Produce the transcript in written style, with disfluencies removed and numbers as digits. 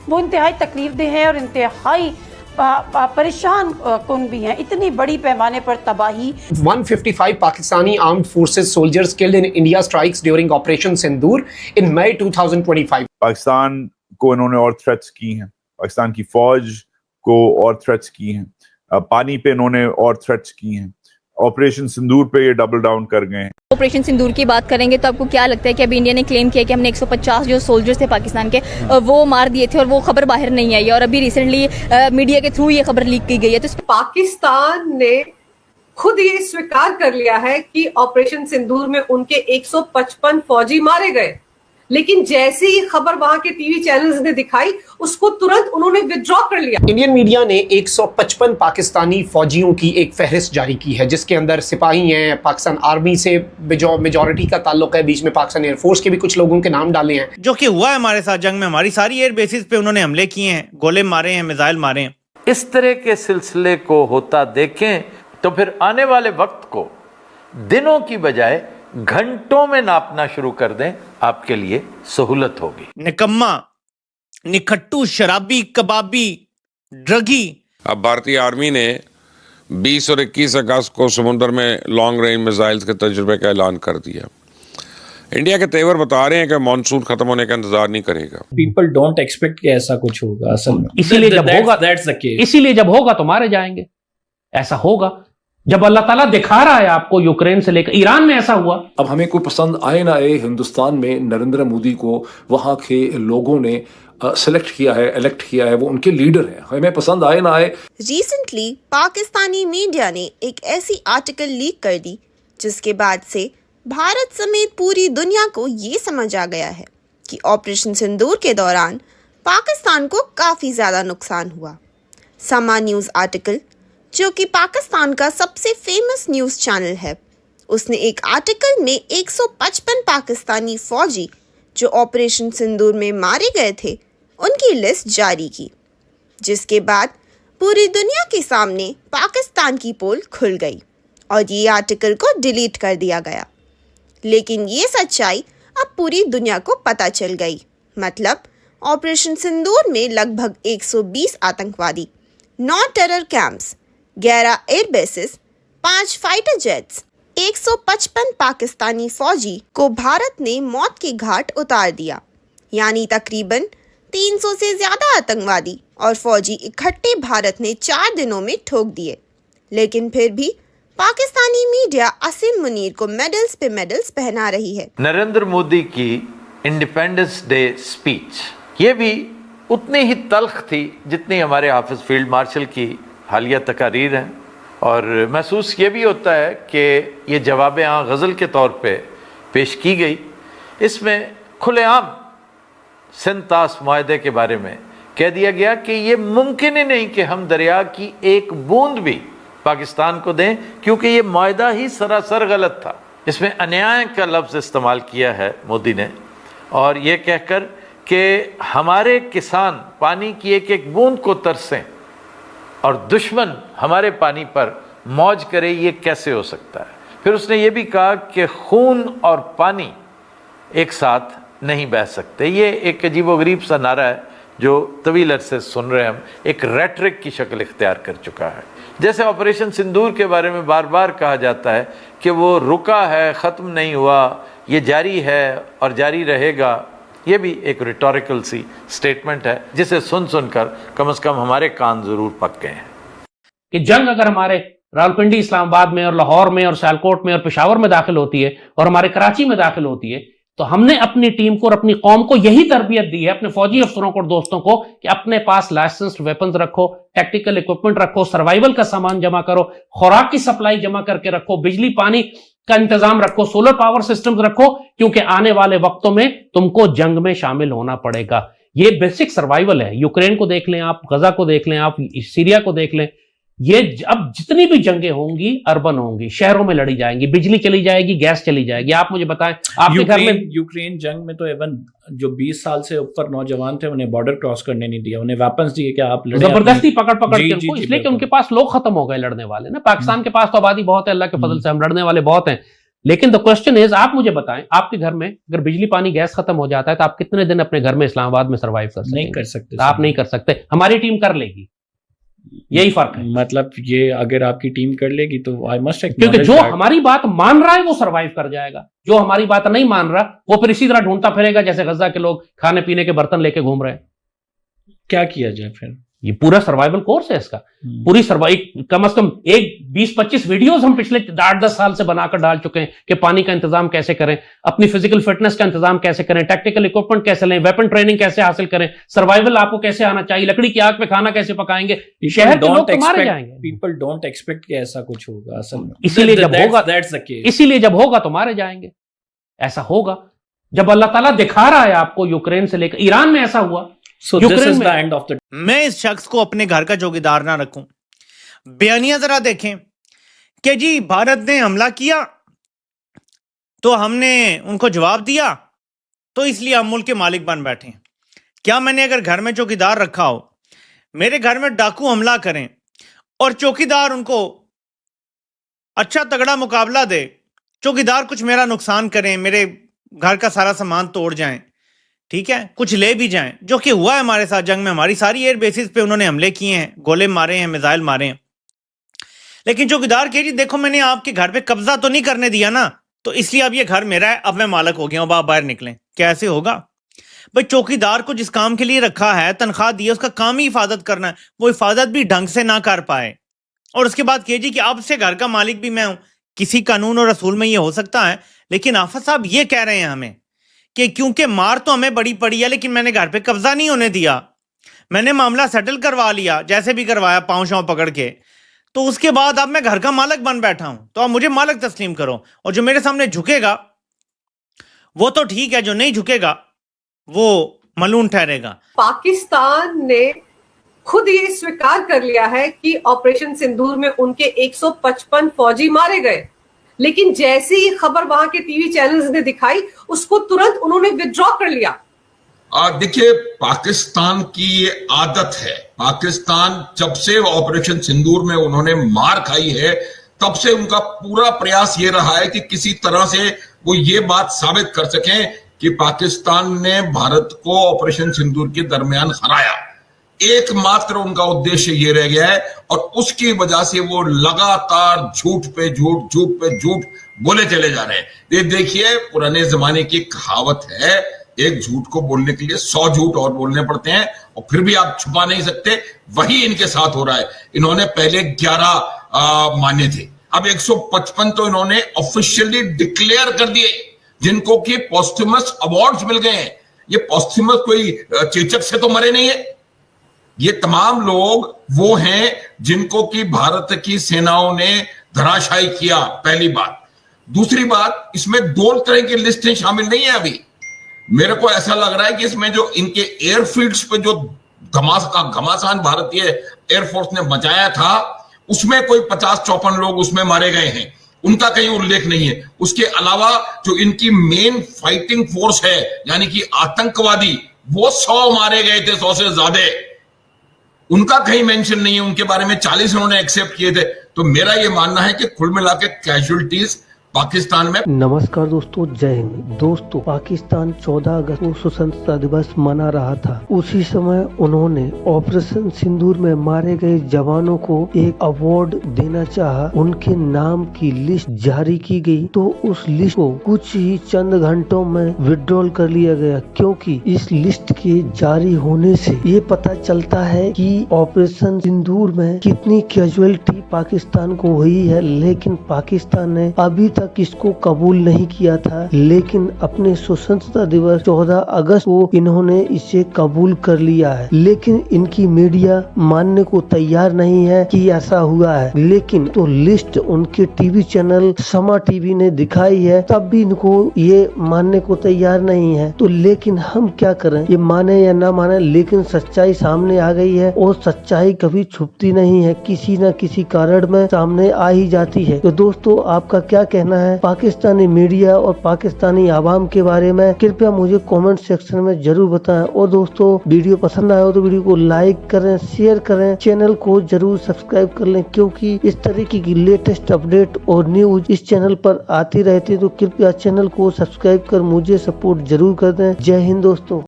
वो इंतहाई तकलीफदेह है और इंतहाई परेशान कुन भी हैं। इतनी बड़ी पैमाने पर तबाही। 155 Pakistani armed forces soldiers killed in India strikes during Operation Sindoor in May 2025. Pakistan को इन्होंने और थ्रेट्स की हैं, पाकिस्तान की फौज को और थ्रेट्स की हैं, पानी पे इन्होंने और थ्रेट्स की हैं, ऑपरेशन सिंदूर पे ये डबल डाउन कर गए हैं। ऑपरेशन सिंदूर की बात करेंगे तो आपको क्या लगता है कि अभी इंडिया ने क्लेम किया कि हमने 150 जो सोल्जर्स थे पाकिस्तान के वो मार दिए थे और वो खबर बाहर नहीं आई और अभी रिसेंटली मीडिया के थ्रू ये खबर लीक की गई है। तो पाकिस्तान ने खुद ये स्वीकार कर लिया है कि ऑपरेशन सिंदूर में उनके 155 फौजी मारे गए, लेकिन जैसे ही खबर वहां के टीवी चैनल्स ने दिखाई उसको तुरंत उन्होंने विथड्रॉ कर लिया। इंडियन मीडिया ने 155 पाकिस्तानी फौजियों की एक फहरिस्त जारी की है, जिसके अंदर सिपाही हैं, पाकिस्तान आर्मी से मेजॉरिटी का ताल्लुक है, बीच में पाकिस्तान एयरफोर्स के भी कुछ लोगों के नाम डाले हैं। जो कि हुआ है हमारे साथ जंग में, हमारी सारी एयर बेसिस पे उन्होंने हमले किए हैं, गोले मारे हैं, मिसाइल मारे हैं। इस तरह के सिलसिले को होता देखें तो फिर आने वाले वक्त को दिनों की बजाय घंटों में नापना शुरू कर दें, आपके लिए सहूलत होगी। निकम्मा, निखट्टू, शराबी, कबाबी, ड्रगी। अब भारतीय आर्मी ने 20 और 21 अगस्त को समुद्र में लॉन्ग रेंज मिसाइल्स के तजुर्बे का ऐलान कर दिया। इंडिया के तेवर बता रहे हैं कि मॉनसून खत्म होने का इंतजार नहीं करेगा। पीपल डोंट एक्सपेक्ट कि ऐसा कुछ होगा असल में, इसीलिए जब होगा तो मारे जाएंगे। ऐसा होगा जब अल्लाह ताला दिखा रहा है आपको, यूक्रेन से लेकर ईरान में ऐसा हुआ। अब हमें कोई पसंद आए ना आए, हिंदुस्तान में नरेंद्र मोदी को वहां के लोगों ने सेलेक्ट किया है, इलेक्ट किया है, वो उनके लीडर हैं, हमें पसंद आए ना आए। रिसेंटली पाकिस्तानी मीडिया ने एक ऐसी आर्टिकल लीक कर दी जिसके बाद से भारत समेत पूरी दुनिया को ये समझ आ गया है कि ऑपरेशन सिंदूर के दौरान पाकिस्तान को काफी ज्यादा नुकसान हुआ। समा न्यूज आर्टिकल, जो कि पाकिस्तान का सबसे फेमस न्यूज़ चैनल है, उसने एक आर्टिकल में 155 पाकिस्तानी फौजी जो ऑपरेशन सिंदूर में मारे गए थे उनकी लिस्ट जारी की, जिसके बाद पूरी दुनिया के सामने पाकिस्तान की पोल खुल गई और ये आर्टिकल को डिलीट कर दिया गया। लेकिन ये सच्चाई अब पूरी दुनिया को पता चल गई। मतलब ऑपरेशन सिंदूर में लगभग 120 आतंकवादी, 9 terror camps, 11 air bases, 5 fighter jets, 155 Pakistani फौजी को भारत ने मौत के घाट उतार दिया। यानी तकरीबन 300 से ज्यादा आतंकवादी और फौजी इकट्ठे भारत ने 4 दिनों में ठोक दिए। लेकिन फिर भी पाकिस्तानी मीडिया असीम मुनीर को मेडल्स पे मेडल्स पहना रही है। नरेंद्र मोदी की इंडिपेंडेंस डे स्पीच ये भी उतनी ही तल्ख थी जितनी हमारे हाफिज फील्ड मार्शल की हालिया तकारीर हैं, और महसूस ये भी होता है कि ये जवाब-ए-आं गज़ल के तौर पे पेश की गई। इसमें खुलेआम सिंतास मुआहदे के बारे में कह दिया गया कि ये मुमकिन ही नहीं कि हम दरिया की एक बूंद भी पाकिस्तान को दें, क्योंकि ये मुआहदा ही सरासर गलत था। इसमें अन्याय का लफ्ज़ इस्तेमाल किया है मोदी ने, और ये कहकर कि हमारे किसान पानी की एक एक बूंद को तरसें और दुश्मन हमारे पानी पर मौज करे, ये कैसे हो सकता है। फिर उसने ये भी कहा कि खून और पानी एक साथ नहीं बह सकते। ये एक अजीबोगरीब सा नारा है जो तवील अरसे सुन रहे हैं हम, एक रेटरिक की शक्ल इख्तियार कर चुका है। जैसे ऑपरेशन सिंदूर के बारे में बार बार कहा जाता है कि वो रुका है, ख़त्म नहीं हुआ, ये जारी है और जारी रहेगा। ये भी एक रिटोरिकल सी स्टेटमेंट है जिसे सुन सुनकर कम से कम हमारे कान जरूर पक गए हैं कि जंग अगर हमारे रावलपिंडी, इस्लामाबाद में और लाहौर में और सियालकोट में और पेशावर में दाखिल होती है और हमारे कराची में दाखिल होती है, तो हमने अपनी टीम को और अपनी कौम को यही तरबियत दी है, अपने फौजी अफसरों को और दोस्तों को, कि अपने पास लाइसेंस्ड वेपन्स रखो, टैक्टिकल इक्विपमेंट रखो, सर्वाइवल का सामान जमा करो, खुराक की सप्लाई जमा करके रखो, बिजली पानी का इंतजाम रखो, सोलर पावर सिस्टम्स रखो, क्योंकि आने वाले वक्तों में तुमको जंग में शामिल होना पड़ेगा। ये बेसिक सर्वाइवल है। यूक्रेन को देख लें आप, गजा को देख लें आप, सीरिया को देख लें। ये अब जितनी भी जंगें होंगी अर्बन होंगी, शहरों में लड़ी जाएंगी, बिजली चली जाएगी, गैस चली जाएगी। आप मुझे बताएं, आपके घर में यूक्रेन जंग में तो एवन जो 20 साल से ऊपर नौजवान थे उन्हें बॉर्डर क्रॉस करने नहीं दिया, उन्हें वेपन्स दिए कि आप लड़े, जबरदस्ती पकड़ के उनको, इसलिए कि उनके पास लोग खत्म हो गए लड़ने वाले ना। पाकिस्तान के पास तो आबादी बहुत है, अल्लाह के फजल से हम लड़ने वाले बहुत हैं, लेकिन द क्वेश्चन इज, आप मुझे बताएं, आपके घर में अगर बिजली पानी गैस खत्म हो जाता है तो आप कितने दिन अपने घर में इस्लामाबाद में सर्वाइव कर सकते? नहीं कर सकते। आप नहीं कर सकते, हमारी टीम कर लेगी, यही फर्क है। मतलब ये अगर आपकी टीम कर लेगी तो आई मस्ट, क्योंकि जो हमारी बात मान रहा है वो सरवाइव कर जाएगा, जो हमारी बात नहीं मान रहा वो फिर इसी तरह ढूंढता फिरेगा जैसे गजा के लोग खाने पीने के बर्तन लेके घूम रहे हैं। क्या किया जाए फिर? ये पूरा सर्वाइवल कोर्स है इसका, पूरी सर्वाइव, कम से कम एक 20-25 वीडियोस हम पिछले 8-10 साल से बनाकर डाल चुके हैं कि पानी का इंतजाम कैसे करें, अपनी फिजिकल फिटनेस का इंतजाम कैसे करें, टैक्टिकल इक्विपमेंट कैसे लें, वेपन ट्रेनिंग कैसे हासिल करें, सर्वाइवल आपको कैसे आना चाहिए, लकड़ी की आग पे खाना कैसे पकाएंगे, शहर के लोग तो मारे जाएंगे। पीपल डोंट एक्सपेक्ट कि ऐसा कुछ होगा असल में, इसीलिए जब होगा तो मारे जाएंगे। ऐसा होगा जब अल्लाह ताला दिखा रहा है आपको, यूक्रेन से लेकर ईरान में ऐसा हुआ। So this is the end of the... मैं इस शख्स को अपने घर का चौकीदार ना रखूं। बयानिया जरा देखें कि जी भारत ने हमला किया तो हमने उनको जवाब दिया, तो इसलिए हम मुल्क के मालिक बन बैठे। क्या मैंने अगर घर में चौकीदार रखा हो, मेरे घर में डाकू हमला करें और चौकीदार उनको अच्छा तगड़ा मुकाबला दे, चौकीदार कुछ मेरा नुकसान करें, मेरे घर का सारा सामान तोड़ जाएं, ठीक है, कुछ ले भी जाएं, जो कि हुआ है हमारे साथ जंग में। हमारी सारी एयर बेसिस पे उन्होंने हमले किए हैं, गोले मारे हैं, मिसाइल मारे हैं, लेकिन चौकीदार कह जी देखो मैंने आपके घर पे कब्जा तो नहीं करने दिया ना, तो इसलिए अब ये घर मेरा है, अब मैं मालिक हो गया हूं, आप बाहर निकलें। कैसे होगा भाई? चौकीदार को जिस काम के लिए रखा है, तनख्वाह दी है, उसका काम ही हिफाजत करना है, वो हिफाजत भी ढंग से ना कर पाए और उसके बाद कह जी कि अब से घर का मालिक भी मैं हूं। किसी कानून और रसूल में ये हो सकता है, लेकिन आफत साहब ये कह रहे हैं हमें कि क्योंकि मार तो हमें बड़ी पड़ी है, लेकिन मैंने घर पे कब्जा नहीं होने दिया, मैंने मामला सेटल करवा लिया, जैसे भी करवाया पांव शांव पकड़ के, तो उसके बाद अब मैं घर का मालिक बन बैठा हूं, तो आप मुझे मालिक तस्लीम करो, और जो मेरे सामने झुकेगा वो तो ठीक है, जो नहीं झुकेगा वो मलून ठहरेगा। पाकिस्तान ने खुद ये स्वीकार कर लिया है कि ऑपरेशन सिंदूर में उनके 155 फौजी मारे गए, लेकिन जैसे ही खबर वहां के टीवी चैनल्स ने दिखाई, उसको तुरंत उन्होंने विथड्रॉ कर लिया। देखिए, पाकिस्तान की ये आदत है, पाकिस्तान जब से ऑपरेशन सिंदूर में उन्होंने मार खाई है, तब से उनका पूरा प्रयास ये रहा है कि किसी तरह से वो ये बात साबित कर सकें कि पाकिस्तान ने भारत को ऑपरेशन सिंदूर के दरमियान हराया। एकमात्र उनका उद्देश्य ये रह गया है, और उसकी वजह से वो लगातार झूठ पे झूठ बोले चले जा रहे हैं। ये देखिए, पुराने जमाने की कहावत है, एक झूठ को बोलने के लिए 100 झूठ और बोलने पड़ते हैं, और फिर भी आप छुपा नहीं सकते। वही इनके साथ हो रहा है। इन्होंने पहले 11 माने थे, अब 155 तो इन्होंने ऑफिशियली डिक्लेयर कर दिए, जिनको कि पोस्टमस अवार्ड्स मिल गए हैं। ये पोस्टमस कोई चेचक से तो मरे नहीं है, ये तमाम लोग वो हैं जिनको कि भारत की सेनाओं ने धराशायी किया, पहली बात। दूसरी बात, इसमें 2 तरह की लिस्टें शामिल नहीं है। अभी मेरे को ऐसा लग रहा है कि इसमें जो इनके एयरफील्ड्स पे जो घमासान भारतीय एयरफोर्स ने मचाया था, उसमें कोई 50-54 लोग उसमें मारे गए हैं, उनका कहीं उल्लेख नहीं है। उसके अलावा जो इनकी मेन फाइटिंग फोर्स है, यानी कि आतंकवादी, वो 100 मारे गए थे, 100 से ज्यादा, उनका कहीं मेंशन नहीं है। उनके बारे में 40 उन्होंने एक्सेप्ट किए थे। तो मेरा यह मानना है कि कुल मिला के कैजुअलिटीज पाकिस्तान में। नमस्कार दोस्तों, जय हिंद। दोस्तों, पाकिस्तान 14 अगस्त को स्वतंत्रता दिवस मना रहा था। उसी समय उन्होंने ऑपरेशन सिंदूर में मारे गए जवानों को एक अवार्ड देना चाहा। उनके नाम की लिस्ट जारी की गई, तो उस लिस्ट को कुछ ही चंद घंटों में विड्रॉल कर लिया गया, क्योंकि इस लिस्ट के जारी होने से ये पता चलता है कि ऑपरेशन सिंदूर में कितनी कैजुअलिटी पाकिस्तान को हुई है। लेकिन पाकिस्तान ने अभी तक इसको कबूल नहीं किया था, लेकिन अपने स्वतंत्रता दिवस 14 अगस्त को इन्होंने इसे कबूल कर लिया है। लेकिन इनकी मीडिया मानने को तैयार नहीं है कि ऐसा हुआ है। लेकिन तो लिस्ट उनके टीवी चैनल समा टीवी ने दिखाई है, तब भी इनको ये मानने को तैयार नहीं है। तो लेकिन हम क्या करें, ये माने या ना माने, लेकिन सच्चाई सामने आ गई है, और सच्चाई कभी छुपती नहीं है। किसी न किसी उदाहरण में सामने आ ही जाती है। तो दोस्तों आपका क्या कहना है पाकिस्तानी मीडिया और पाकिस्तानी आवाम के बारे में, कृपया मुझे कमेंट सेक्शन में जरूर बताएं। और दोस्तों वीडियो पसंद आया हो तो वीडियो को लाइक करें, शेयर करें, चैनल को जरूर सब्सक्राइब कर लें, क्योंकि इस तरीके की लेटेस्ट अपडेट और न्यूज इस चैनल पर आती रहती है। तो कृपया चैनल को सब्सक्राइब कर मुझे सपोर्ट जरूर कर दें। जय हिंद दोस्तों।